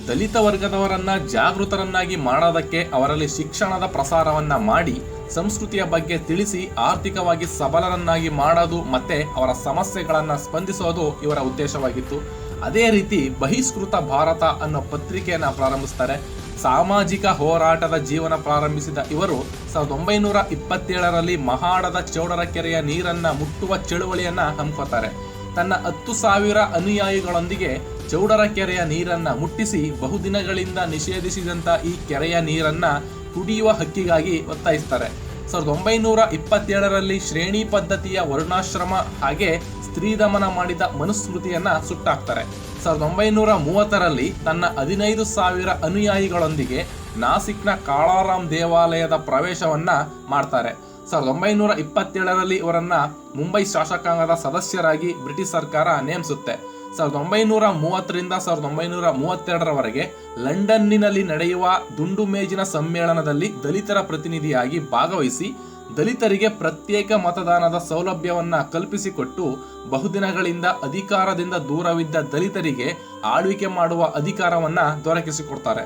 ದಲಿತ ವರ್ಗದವರನ್ನ ಜಾಗೃತರನ್ನಾಗಿ ಮಾಡೋದಕ್ಕೆ ಅವರಲ್ಲಿ ಶಿಕ್ಷಣದ ಪ್ರಸಾರವನ್ನ ಮಾಡಿ ಸಂಸ್ಕೃತಿಯ ಬಗ್ಗೆ ತಿಳಿಸಿ ಆರ್ಥಿಕವಾಗಿ ಸಬಲರನ್ನಾಗಿ ಮಾಡೋದು ಮತ್ತೆ ಅವರ ಸಮಸ್ಯೆಗಳನ್ನ ಸ್ಪಂದಿಸೋದು ಇವರ ಉದ್ದೇಶವಾಗಿತ್ತು. ಅದೇ ರೀತಿ ಬಹಿಷ್ಕೃತ ಭಾರತ ಅನ್ನೋ ಪತ್ರಿಕೆಯನ್ನ ಪ್ರಾರಂಭಿಸ್ತಾರೆ. ಸಾಮಾಜಿಕ ಹೋರಾಟದ ಜೀವನ ಪ್ರಾರಂಭಿಸಿದ ಇವರು 1927ರಲ್ಲಿ ಮಹಾಡದ ಚೌಡರಕೆರೆಯ ನೀರನ್ನ ಮುಟ್ಟುವ ಚಳುವಳಿಯನ್ನ ಹಮ್ಮಿಕೊಳ್ತಾರೆ. ತನ್ನ 10,000 ಅನುಯಾಯಿಗಳೊಂದಿಗೆ ಚೌಡರಕೆರೆಯ ನೀರನ್ನ ಮುಟ್ಟಿಸಿ ಬಹುದಿನಗಳಿಂದ ನಿಷೇಧಿಸಿದಂತ ಈ ಕೆರೆಯ ನೀರನ್ನ ಕುಡಿಯುವ ಹಕ್ಕಿಗಾಗಿ ಒತ್ತಾಯಿಸ್ತಾರೆ. 1927ರಲ್ಲಿ ಶ್ರೇಣಿ ಪದ್ಧತಿಯ ವರ್ಣಾಶ್ರಮ ಹಾಗೆ ಸ್ತ್ರೀ ದಮನ ಮಾಡಿದ ಮನುಸ್ಮೃತಿಯನ್ನ ಸುಟ್ಟಾಕ್ತಾರೆ. 1930ರಲ್ಲಿ ತನ್ನ 15,000 ಅನುಯಾಯಿಗಳೊಂದಿಗೆ ನಾಸಿಕ್ನ ಕಾಳಾರಾಮ್ ದೇವಾಲಯದ ಪ್ರವೇಶವನ್ನ ಮಾಡ್ತಾರೆ. 1927ರಲ್ಲಿ ಇವರನ್ನ ಮುಂಬೈ ಶಾಸಕಾಂಗದ ಸದಸ್ಯರಾಗಿ ಬ್ರಿಟಿಷ್ ಸರ್ಕಾರ ನೇಮಿಸುತ್ತೆ. 1930ರಿಂದ 1932ರವರೆಗೆ ಲಂಡನ್ನಿನಲ್ಲಿ ನಡೆಯುವ ದುಂಡು ಮೇಜಿನ ಸಮ್ಮೇಳನದಲ್ಲಿ ದಲಿತರ ಪ್ರತಿನಿಧಿಯಾಗಿ ಭಾಗವಹಿಸಿ ದಲಿತರಿಗೆ ಪ್ರತ್ಯೇಕ ಮತದಾನದ ಸೌಲಭ್ಯವನ್ನ ಕಲ್ಪಿಸಿಕೊಟ್ಟು ಬಹುದಿನಗಳಿಂದ ಅಧಿಕಾರದಿಂದ ದೂರವಿದ್ದ ದಲಿತರಿಗೆ ಆಳ್ವಿಕೆ ಮಾಡುವ ಅಧಿಕಾರವನ್ನ ದೊರಕಿಸಿಕೊಡ್ತಾರೆ.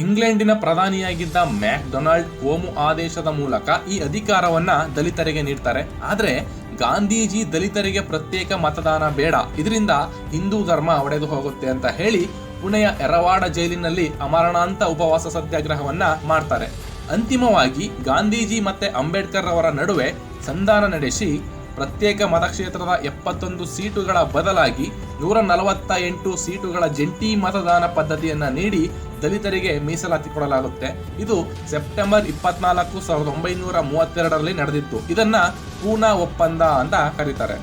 ಇಂಗ್ಲೆಂಡಿನ ಪ್ರಧಾನಿಯಾಗಿದ್ದ ಮ್ಯಾಕ್ಡೊನಾಲ್ಡ್ ಕೋಮು ಆದೇಶದ ಮೂಲಕ ಈ ಅಧಿಕಾರವನ್ನ ದಲಿತರಿಗೆ ನೀಡ್ತಾರೆ. ಆದ್ರೆ ಗಾಂಧೀಜಿ ದಲಿತರಿಗೆ ಪ್ರತ್ಯೇಕ ಮತದಾನ ಬೇಡ, ಇದರಿಂದ ಹಿಂದೂ ಧರ್ಮ ಒಡೆದು ಹೋಗುತ್ತೆ ಅಂತ ಹೇಳಿ ಪುಣೆಯ ಎರವಾಡ ಜೈಲಿನಲ್ಲಿ ಅಮರಣಾಂತ ಉಪವಾಸ ಸತ್ಯಾಗ್ರಹವನ್ನ ಮಾಡ್ತಾರೆ. ಅಂತಿಮವಾಗಿ ಗಾಂಧೀಜಿ ಮತ್ತೆ ಅಂಬೇಡ್ಕರ್ ಅವರ ನಡುವೆ ಸಂಧಾನ ನಡೆಸಿ ಪ್ರತ್ಯೇಕ ಮತಕ್ಷೇತ್ರದ 71 ಸೀಟುಗಳ ಬದಲಾಗಿ 148 ಸೀಟುಗಳ ಜಂಟಿ ಮತದಾನ ಪದ್ಧತಿಯನ್ನ ನೀಡಿ ದಲಿತರಿಗೆ ಮೀಸಲಾತಿ ಕೊಡಲಾಗುತ್ತೆ. ಇದು ಸೆಪ್ಟೆಂಬರ್ 24, 1932ರಲ್ಲಿ ನಡೆದಿತ್ತು. ಇದನ್ನ ಪೂನಾ ಒಪ್ಪಂದ ಅಂತ ಕರೀತಾರೆ.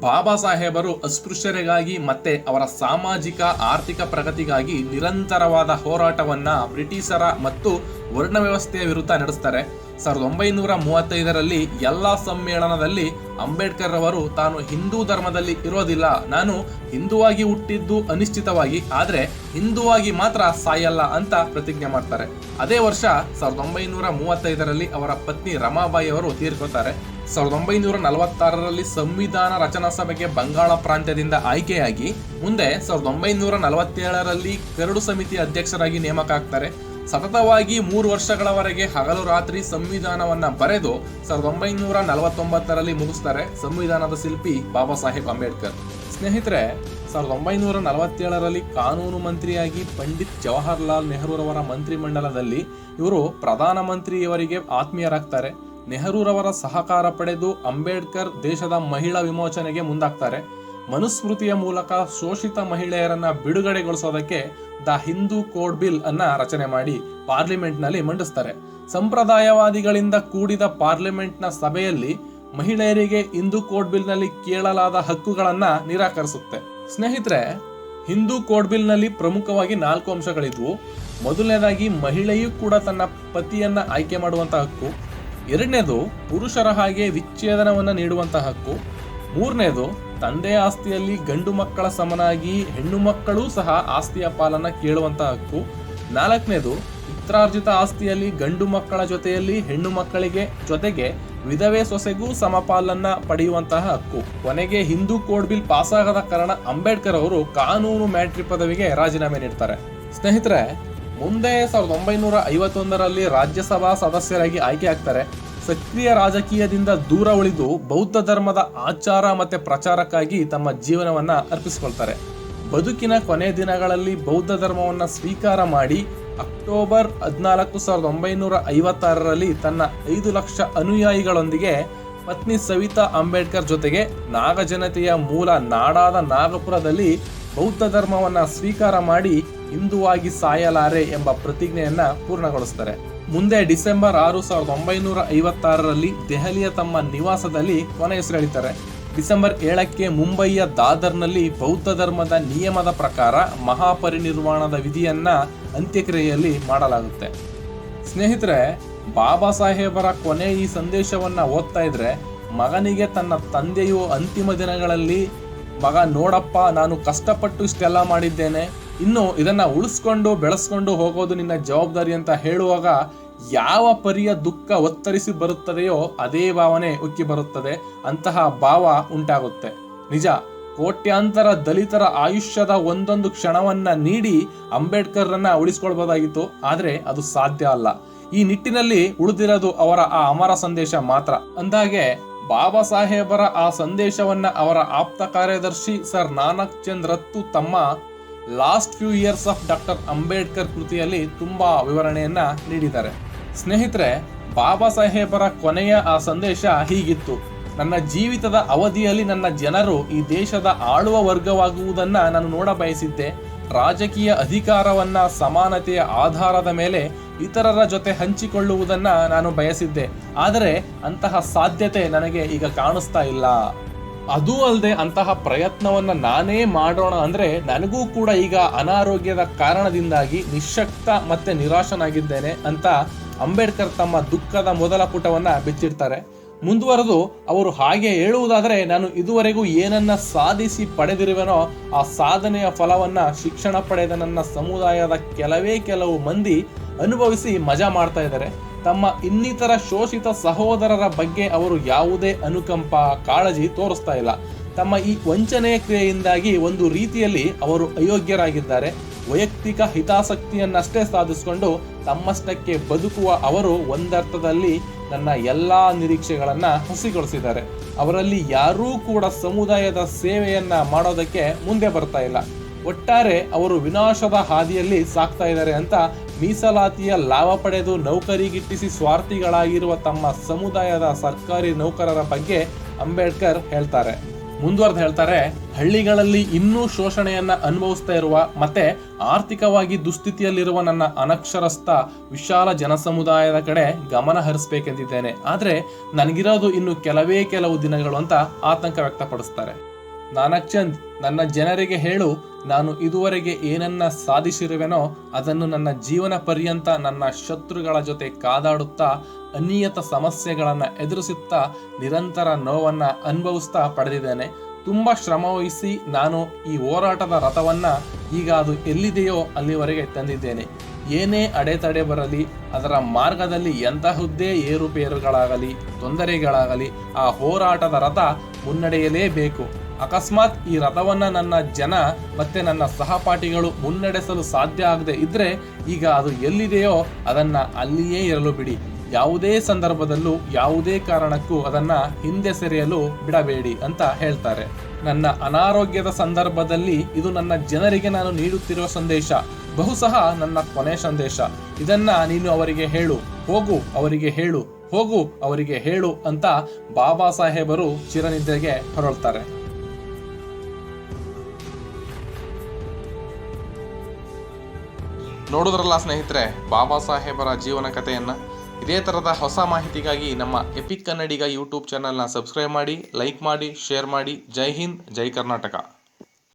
ಬಾಬಾ ಸಾಹೇಬರು ಅಸ್ಪೃಶ್ಯರಿಗಾಗಿ ಮತ್ತೆ ಅವರ ಸಾಮಾಜಿಕ ಆರ್ಥಿಕ ಪ್ರಗತಿಗಾಗಿ ನಿರಂತರವಾದ ಹೋರಾಟವನ್ನ ಬ್ರಿಟಿಷರ ಮತ್ತು ವರ್ಣ ವ್ಯವಸ್ಥೆಯ ವಿರುದ್ಧ ನಡೆಸ್ತಾರೆ. 1935ರಲ್ಲಿ ಎಲ್ಲ ಸಮ್ಮೇಳನದಲ್ಲಿ ಅಂಬೇಡ್ಕರ್ ಅವರು ತಾನು ಹಿಂದೂ ಧರ್ಮದಲ್ಲಿ ಇರೋದಿಲ್ಲ, ನಾನು ಹಿಂದುವಾಗಿ ಹುಟ್ಟಿದ್ದು ಅನಿಶ್ಚಿತವಾಗಿ, ಆದ್ರೆ ಹಿಂದುವಾಗಿ ಮಾತ್ರ ಸಾಯಲ್ಲ ಅಂತ ಪ್ರತಿಜ್ಞೆ ಮಾಡ್ತಾರೆ. ಅದೇ ವರ್ಷ 1935ರಲ್ಲಿ ಅವರ ಪತ್ನಿ ರಮಾಬಾಯಿ ಅವರು ತೀರ್ಕೊತಾರೆ. 1946ರಲ್ಲಿ ಸಂವಿಧಾನ ರಚನಾ ಸಭೆಗೆ ಬಂಗಾಳ ಪ್ರಾಂತ್ಯದಿಂದ ಆಯ್ಕೆಯಾಗಿ ಮುಂದೆ 1947ರಲ್ಲಿ ಕರಡು ಸಮಿತಿ ಅಧ್ಯಕ್ಷರಾಗಿ ನೇಮಕ ಆಗ್ತಾರೆ. ಸತತವಾಗಿ 3 ವರ್ಷಗಳವರೆಗೆ ಹಗಲು ರಾತ್ರಿ ಸಂವಿಧಾನವನ್ನ ಬರೆದು 1949ರಲ್ಲಿ ಮುಗಿಸ್ತಾರೆ ಸಂವಿಧಾನದ ಶಿಲ್ಪಿ ಬಾಬಾ ಸಾಹೇಬ್ ಅಂಬೇಡ್ಕರ್. ಸ್ನೇಹಿತರೆ, 1947ರಲ್ಲಿ ಕಾನೂನು ಮಂತ್ರಿಯಾಗಿ ಪಂಡಿತ್ ಜವಾಹರ್ಲಾಲ್ ನೆಹರೂರವರ ಮಂತ್ರಿಮಂಡಲದಲ್ಲಿ ಇವರು ಪ್ರಧಾನಮಂತ್ರಿಯವರಿಗೆ ಆತ್ಮೀಯರಾಗ್ತಾರೆ. ನೆಹರೂರವರ ಸಹಕಾರ ಪಡೆದು ಅಂಬೇಡ್ಕರ್ ದೇಶದ ಮಹಿಳಾ ವಿಮೋಚನೆಗೆ ಮುಂದಾಗ್ತಾರೆ. ಮನುಸ್ಮೃತಿಯ ಮೂಲಕ ಶೋಷಿತ ಮಹಿಳೆಯರನ್ನ ಬಿಡುಗಡೆಗೊಳಿಸೋದಕ್ಕೆ ದ ಹಿಂದೂ ಕೋಡ್ ಬಿಲ್ ಅನ್ನ ರಚನೆ ಮಾಡಿ ಪಾರ್ಲಿಮೆಂಟ್ ನಲ್ಲಿ ಮಂಡಿಸ್ತಾರೆ. ಸಂಪ್ರದಾಯವಾದಿಗಳಿಂದ ಕೂಡಿದ ಪಾರ್ಲಿಮೆಂಟ್ ನ ಸಭೆಯಲ್ಲಿ ಮಹಿಳೆಯರಿಗೆ ಹಿಂದೂ ಕೋಡ್ ಬಿಲ್ ನಲ್ಲಿ ಕೇಳಲಾದ ಹಕ್ಕುಗಳನ್ನ ನಿರಾಕರಿಸುತ್ತೆ. ಸ್ನೇಹಿತರೆ, ಹಿಂದೂ ಕೋಡ್ ಬಿಲ್ ನಲ್ಲಿ ಪ್ರಮುಖವಾಗಿ 4 ಅಂಶಗಳಿದ್ವು. ಮೊದಲನೇದಾಗಿ ಮಹಿಳೆಯೂ ಕೂಡ ತನ್ನ ಪತಿಯನ್ನ ಆಯ್ಕೆ ಮಾಡುವಂತಹ ಹಕ್ಕು. ಎರಡನೇದು ಪುರುಷರ ಹಾಗೆ ವಿಚ್ಛೇದನವನ್ನ ನೀಡುವಂತಹ ಹಕ್ಕು. ಮೂರನೇದು ತಂದೆಯ ಆಸ್ತಿಯಲ್ಲಿ ಗಂಡು ಮಕ್ಕಳ ಸಮನಾಗಿ ಹೆಣ್ಣು ಮಕ್ಕಳೂ ಸಹ ಆಸ್ತಿಯ ಪಾಲನ್ನ ಕೇಳುವಂತಹ ಹಕ್ಕು. ನಾಲ್ಕನೇದು ಪಿತ್ರಾರ್ಜಿತ ಆಸ್ತಿಯಲ್ಲಿ ಗಂಡು ಮಕ್ಕಳ ಜೊತೆಯಲ್ಲಿ ಹೆಣ್ಣು ಮಕ್ಕಳಿಗೆ ಜೊತೆಗೆ ವಿಧವೆ ಸೊಸೆಗೂ ಸಮಪಾಲನ್ನ ಪಡೆಯುವಂತಹ ಹಕ್ಕು. ಕೊನೆಗೆ ಹಿಂದೂ ಕೋಡ್ ಬಿಲ್ ಪಾಸಾಗದ ಕಾರಣ ಅಂಬೇಡ್ಕರ್ ಅವರು ಕಾನೂನು ಮ್ಯಾಟ್ರಿ ಪದವಿಗೆ ರಾಜೀನಾಮೆ ನೀಡ್ತಾರೆ. ಸ್ನೇಹಿತರೆ, ಮುಂದೆ 1951ರಲ್ಲಿ ರಾಜ್ಯಸಭಾ ಸದಸ್ಯರಾಗಿ ಆಯ್ಕೆ ಆಗ್ತಾರೆ. ಸಕ್ರಿಯ ರಾಜಕೀಯದಿಂದ ದೂರ ಉಳಿದು ಬೌದ್ಧ ಧರ್ಮದ ಆಚಾರ ಮತ್ತೆ ಪ್ರಚಾರಕ್ಕಾಗಿ ತಮ್ಮ ಜೀವನವನ್ನ ಅರ್ಪಿಸಿಕೊಳ್ತಾರೆ. ಬದುಕಿನ ಕೊನೆ ದಿನಗಳಲ್ಲಿ ಬೌದ್ಧ ಧರ್ಮವನ್ನ ಸ್ವೀಕಾರ ಮಾಡಿ ಅಕ್ಟೋಬರ್ 14, 1956ರಲ್ಲಿ ತನ್ನ 5 ಲಕ್ಷ ಅನುಯಾಯಿಗಳೊಂದಿಗೆ ಪತ್ನಿ ಸವಿತಾ ಅಂಬೇಡ್ಕರ್ ಜೊತೆಗೆ ನಾಗ ಜನತೆಯ ಮೂಲ ನಾಡಾದ ನಾಗಪುರದಲ್ಲಿ ಬೌದ್ಧ ಧರ್ಮವನ್ನ ಸ್ವೀಕಾರ ಮಾಡಿ ಹಿಂದುವಾಗಿ ಸಾಯಲಾರೆ ಎಂಬ ಪ್ರತಿಜ್ಞೆಯನ್ನ ಪೂರ್ಣಗೊಳಿಸ್ತಾರೆ. ಮುಂದೆ ಡಿಸೆಂಬರ್ 6, 1956ರಲ್ಲಿ ದೆಹಲಿಯ ತಮ್ಮ ನಿವಾಸದಲ್ಲಿ ಕೊನೆಯುಸಿರೆಳಿತಾರೆ. ಡಿಸೆಂಬರ್ 7ಕ್ಕೆ ಮುಂಬಯಿಯ ದಾದರ್ನಲ್ಲಿ ಬೌದ್ಧ ಧರ್ಮದ ನಿಯಮದ ಪ್ರಕಾರ ಮಹಾಪರಿನಿರ್ವಾಣದ ವಿಧಿಯನ್ನ ಅಂತ್ಯಕ್ರಿಯೆಯಲ್ಲಿ ಮಾಡಲಾಗುತ್ತೆ. ಸ್ನೇಹಿತರೆ, ಬಾಬಾ ಸಾಹೇಬರ ಕೊನೆ ಈ ಸಂದೇಶವನ್ನ ಓದ್ತಾ ಇದ್ರೆ ಮಗನಿಗೆ ತನ್ನ ತಂದೆಯು ಅಂತಿಮ ದಿನಗಳಲ್ಲಿ, ಮಗ ನೋಡಪ್ಪ, ನಾನು ಕಷ್ಟಪಟ್ಟು ಇಷ್ಟೆಲ್ಲ ಮಾಡಿದ್ದೇನೆ, ಇನ್ನು ಇದನ್ನ ಉಳಿಸ್ಕೊಂಡು ಬೆಳೆಸ್ಕೊಂಡು ಹೋಗೋದು ನಿನ್ನ ಜವಾಬ್ದಾರಿ ಅಂತ ಹೇಳುವಾಗ ಯಾವ ಪರಿಯ ದುಃಖ ಒತ್ತರಿಸಿ ಬರುತ್ತದೆಯೋ ಅದೇ ಭಾವನೆ ಉಕ್ಕಿ ಬರುತ್ತದೆ. ಅಂತಹ ಭಾವ ಉಂಟಾಗುತ್ತೆ. ನಿಜ, ಕೋಟ್ಯಾಂತರ ದಲಿತರ ಆಯುಷ್ಯದ ಒಂದೊಂದು ಕ್ಷಣವನ್ನ ನೀಡಿ ಅಂಬೇಡ್ಕರ್ರನ್ನ ಉಳಿಸ್ಕೊಳ್ಬೋದಾಗಿತ್ತು, ಆದ್ರೆ ಅದು ಸಾಧ್ಯ ಅಲ್ಲ. ಈ ನಿಟ್ಟಿನಲ್ಲಿ ಉಳಿದಿರೋದು ಅವರ ಆ ಅಮರ ಸಂದೇಶ ಮಾತ್ರ. ಅಂದಾಗೆ ಬಾಬಾ ಸಾಹೇಬರ ಆ ಸಂದೇಶವನ್ನ ಅವರ ಆಪ್ತ ಕಾರ್ಯದರ್ಶಿ ಸರ್ ನಾನಕ್ ಚಂದ್ ರತ್ತು ತಮ್ಮ last few years of doctor Ambedkar ಕೃತಿಯಲ್ಲಿ ತುಂಬಾ ವಿವರಣೆಯನ್ನ ನೀಡಿದ್ದಾರೆ. ಸ್ನೇಹಿತರೆ, ಬಾಬಾ ಸಾಹೇಬರ ಕೊನೆಯ ಆ ಸಂದೇಶ ಹೀಗಿತ್ತು: ನನ್ನ ಜೀವಿತದ ಅವಧಿಯಲ್ಲಿ ನನ್ನ ಜನರು ಈ ದೇಶದ ಆಳುವ ವರ್ಗವಾಗುವುದನ್ನ ನಾನು ನೋಡ ಬಯಸಿದ್ದೆ. ರಾಜಕೀಯ ಅಧಿಕಾರವನ್ನ ಸಮಾನತೆಯ ಆಧಾರದ ಮೇಲೆ ಇತರರ ಜೊತೆ ಹಂಚಿಕೊಳ್ಳುವುದನ್ನ ನಾನು ಬಯಸಿದ್ದೆ. ಆದರೆ ಅಂತಹ ಸಾಧ್ಯತೆ ನನಗೆ ಈಗ ಕಾಣಿಸ್ತಾ ಇಲ್ಲ. ಅದೂ ಅಲ್ಲದೆ ಅಂತಹ ಪ್ರಯತ್ನವನ್ನ ನಾನೇ ಮಾಡೋಣ ಅಂದ್ರೆ ನನಗೂ ಕೂಡ ಈಗ ಅನಾರೋಗ್ಯದ ಕಾರಣದಿಂದಾಗಿ ನಿಶ್ಶಕ್ತ ಮತ್ತೆ ನಿರಾಶನಾಗಿದ್ದೇನೆ ಅಂತ ಅಂಬೇಡ್ಕರ್ ತಮ್ಮ ದುಃಖದ ಮೊದಲ ಪುಟವನ್ನ ಬಿಚ್ಚಿಡ್ತಾರೆ. ಮುಂದುವರೆದು ಅವರು ಹಾಗೆ ಹೇಳುವುದಾದರೆ, ನಾನು ಇದುವರೆಗೂ ಏನನ್ನ ಸಾಧಿಸಿ ಪಡೆದಿರುವೆನೋ ಆ ಸಾಧನೆಯ ಫಲವನ್ನ ಶಿಕ್ಷಣ ಪಡೆದ ನನ್ನ ಸಮುದಾಯದ ಕೆಲವು ಮಂದಿ ಅನುಭವಿಸಿ ಮಜಾ ಮಾಡ್ತಾ ಇದ್ದಾರೆ. ತಮ್ಮ ಇನ್ನಿತರ ಶೋಷಿತ ಸಹೋದರರ ಬಗ್ಗೆ ಅವರು ಯಾವುದೇ ಅನುಕಂಪ, ಕಾಳಜಿ ತೋರಿಸ್ತಾ ಇಲ್ಲ. ತಮ್ಮ ಈ ವಂಚನೆಯ ಕ್ರಿಯೆಯಿಂದಾಗಿ ಒಂದು ರೀತಿಯಲ್ಲಿ ಅವರು ಅಯೋಗ್ಯರಾಗಿದ್ದಾರೆ. ವೈಯಕ್ತಿಕ ಹಿತಾಸಕ್ತಿಯನ್ನಷ್ಟೇ ಸಾಧಿಸಿಕೊಂಡು ತಮ್ಮಷ್ಟಕ್ಕೆ ಬದುಕುವ ಅವರು ಒಂದರ್ಥದಲ್ಲಿ ನನ್ನ ಎಲ್ಲಾ ನಿರೀಕ್ಷೆಗಳನ್ನ ಹುಸಿಗೊಳಿಸಿದ್ದಾರೆ. ಅವರಲ್ಲಿ ಯಾರೂ ಕೂಡ ಸಮುದಾಯದ ಸೇವೆಯನ್ನ ಮಾಡೋದಕ್ಕೆ ಮುಂದೆ ಬರ್ತಾ ಇಲ್ಲ. ಒಟ್ಟಾರೆ ಅವರು ವಿನಾಶದ ಹಾದಿಯಲ್ಲಿ ಸಾಕ್ತಾ ಇದ್ದಾರೆ ಅಂತ ಮೀಸಲಾತಿಯ ಲಾಭ ಪಡೆದು ನೌಕರಿಗಿಟ್ಟಿಸಿ ಸ್ವಾರ್ಥಿಗಳಾಗಿರುವ ತಮ್ಮ ಸಮುದಾಯದ ಸರ್ಕಾರಿ ನೌಕರರ ಬಗ್ಗೆ ಅಂಬೇಡ್ಕರ್ ಹೇಳ್ತಾರೆ. ಮುಂದುವರೆದು ಹೇಳ್ತಾರೆ, ಹಳ್ಳಿಗಳಲ್ಲಿ ಇನ್ನೂ ಶೋಷಣೆಯನ್ನ ಅನುಭವಿಸ್ತಾ ಇರುವ ಮತ್ತೆ ಆರ್ಥಿಕವಾಗಿ ದುಸ್ಥಿತಿಯಲ್ಲಿರುವ ನನ್ನ ಅನಕ್ಷರಸ್ಥ ವಿಶಾಲ ಜನಸಮುದಾಯದ ಕಡೆ ಗಮನ ಹರಿಸಬೇಕೆಂದಿದ್ದೇನೆ. ಆದ್ರೆ ನನಗಿರೋದು ಇನ್ನು ಕೆಲವು ದಿನಗಳು ಅಂತ ಆತಂಕ ವ್ಯಕ್ತಪಡಿಸ್ತಾರೆ. ನಾನಕ್ ಚಂದ್, ನನ್ನ ಜನರಿಗೆ ಹೇಳು, ನಾನು ಇದುವರೆಗೆ ಏನನ್ನ ಸಾಧಿಸಿರುವೆನೋ ಅದನ್ನು ನನ್ನ ಜೀವನ ಪರ್ಯಂತ ನನ್ನ ಶತ್ರುಗಳ ಜೊತೆ ಕಾದಾಡುತ್ತಾ ಅನಿಯತ ಸಮಸ್ಯೆಗಳನ್ನು ಎದುರಿಸುತ್ತಾ ನಿರಂತರ ನೋವನ್ನು ಅನುಭವಿಸ್ತಾ ಪಡೆದಿದ್ದೇನೆ. ತುಂಬ ಶ್ರಮವಹಿಸಿ ನಾನು ಈ ಹೋರಾಟದ ರಥವನ್ನು ಈಗ ಅದು ಎಲ್ಲಿದೆಯೋ ಅಲ್ಲಿವರೆಗೆ ತಂದಿದ್ದೇನೆ. ಏನೇ ಅಡೆತಡೆ ಬರಲಿ, ಅದರ ಮಾರ್ಗದಲ್ಲಿ ಎಂತಹುದ್ದೇ ಏರುಪೇರುಗಳಾಗಲಿ ತೊಂದರೆಗಳಾಗಲಿ ಆ ಹೋರಾಟದ ರಥ ಮುನ್ನಡೆಯಲೇಬೇಕು. ಅಕಸ್ಮಾತ್ ಈ ರಥವನ್ನು ನನ್ನ ಜನ ಮತ್ತೆ ನನ್ನ ಸಹಪಾಠಿಗಳು ಮುನ್ನಡೆಸಲು ಸಾಧ್ಯ ಆಗದೆ ಇದ್ರೆ ಈಗ ಅದು ಎಲ್ಲಿದೆಯೋ ಅದನ್ನು ಅಲ್ಲಿಯೇ ಇರಲು ಬಿಡಿ. ಯಾವುದೇ ಸಂದರ್ಭದಲ್ಲೂ ಯಾವುದೇ ಕಾರಣಕ್ಕೂ ಅದನ್ನು ಹಿಂದೆ ಸರಿಯಲು ಬಿಡಬೇಡಿ ಅಂತ ಹೇಳ್ತಾರೆ. ನನ್ನ ಅನಾರೋಗ್ಯದ ಸಂದರ್ಭದಲ್ಲಿ ಇದು ನನ್ನ ಜನರಿಗೆ ನಾನು ನೀಡುತ್ತಿರುವ ಸಂದೇಶ, ಬಹುಶಃ ನನ್ನ ಕೊನೆ ಸಂದೇಶ. ಇದನ್ನ ನೀನು ಅವರಿಗೆ ಹೇಳು, ಹೋಗು ಅವರಿಗೆ ಹೇಳು, ಹೋಗು ಅವರಿಗೆ ಹೇಳು ಅಂತ ಬಾಬಾ ಸಾಹೇಬರು ಚಿರನಿದ್ರೆಗೆ ಹೊರಳ್ತಾರೆ. ನೋಡಿದ್ರಲ್ಲ ಸ್ನೇಹಿತರೆ, ಬಾಬಾ ಸಾಹೇಬರ ಜೀವನ ಕಥೆಯನ್ನ. ಇದೇ ಥರದ ಹೊಸ ಮಾಹಿತಿಗಾಗಿ ನಮ್ಮ ಎಪಿಕ್ ಕನ್ನಡಿಗ ಯೂಟ್ಯೂಬ್ ಚಾನಲ್ನ ಸಬ್ಸ್ಕ್ರೈಬ್ ಮಾಡಿ, ಲೈಕ್ ಮಾಡಿ, ಶೇರ್ ಮಾಡಿ. ಜೈ ಹಿಂದ್, ಜೈ ಕರ್ನಾಟಕ.